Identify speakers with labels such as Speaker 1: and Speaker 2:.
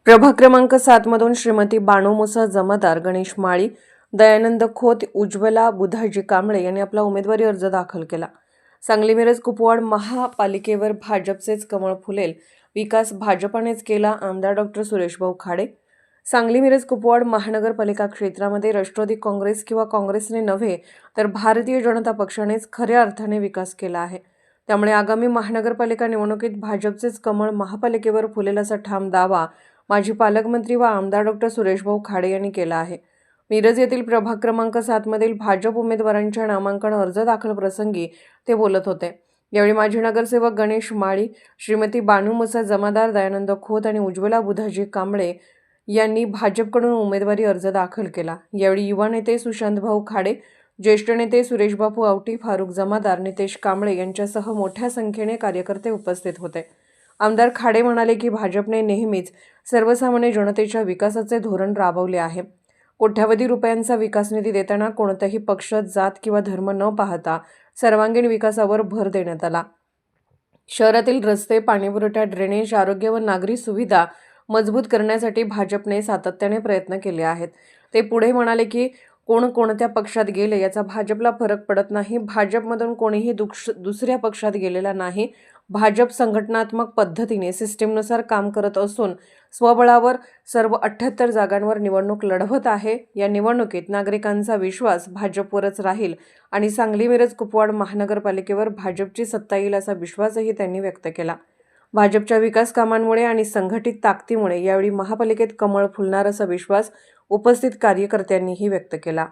Speaker 1: प्रभाग क्रमांक 7 मधून श्रीमती बाणू मुसा जमादार, गणेश माळी, दयानंद खोत, उज्ज्वला बुधाजी कांबळे यांनी आपला उमेदवारी अर्ज दाखल केला। सांगली मिरज कुपवाड महापालिकेवर भाजपचेच कमळ फुलेल, विकास भाजपानेच केला, आमदार डॉ. सुरेशभाऊ खाडे। सांगली मिरज कुपवाड महानगरपालिका क्षेत्रामध्ये राष्ट्रवादी काँग्रेस किंवा काँग्रेसने नव्हे तर भारतीय जनता पक्षानेच खऱ्या अर्थाने विकास केला आहे। त्यामुळे आगामी महानगरपालिका निवडणुकीत भाजपचेच कमळ महापालिकेवर फुलेल असा ठाम दावा माजी पालकमंत्री व आमदार डॉ. सुरेशभाऊ खाडे यांनी केला आहे। मिरज येथील प्रभाग क्रमांक 7 मधील भाजप उमेदवारांच्या नामांकन अर्ज दाखल प्रसंगी ते बोलत होते। यावेळी माजी नगरसेवक गणेश माळी, श्रीमती बाणू मुसा जमादार, दयानंद खोत आणि उज्ज्वला बुधाजी कांबळे यांनी भाजपकडून उमेदवारी अर्ज दाखल केला। यावेळी युवा नेते सुशांतभाऊ खाडे, ज्येष्ठ नेते सुरेशबापू आवटी, फारुख जमादार, नितेश कांबळे यांच्यासह मोठ्या संख्येने कार्यकर्ते उपस्थित होते। आमदार खाडे म्हणाले की भाजपने नेहमीच सर्वसामान्य जनतेच्या विकासाचे धोरण राबवले आहे। कोट्यावधी रुपयांचा विकास निधी देताना कोणताही पक्ष, जात किंवा धर्म न पाहता सर्वांगीण विकासावर भर देण्यात आला। शहरातील रस्ते, पाणीपुरवठा, ड्रेनेज, आरोग्य व नागरी सुविधा मजबूत करण्यासाठी भाजपने सातत्याने प्रयत्न केले आहेत। ते पुढे म्हणाले की कोण कोणत्या पक्षात गेले याचा भाजपला फरक पडत नाही। भाजपमधून कोणीही दुसऱ्या पक्षात गेलेला नाही। भाजप संघटनात्मक पद्धतीने सिस्टीमनुसार काम करत असून स्वबळावर सर्व 78 जागांवर निवडणूक लढवत आहे। या निवडणुकीत नागरिकांचा विश्वास भाजपवरच राहील आणि सांगली मिरज कुपवाड महानगरपालिकेवर भाजपची सत्ता येईल असा विश्वासही त्यांनी व्यक्त केला। भाजपच्या विकास कामांमुळे आणि संघटित ताकदीमुळे यावेळी महापालिकेत कमळ फुलणार असा विश्वास उपस्थित कार्यकर्त्यांनीही व्यक्त केला।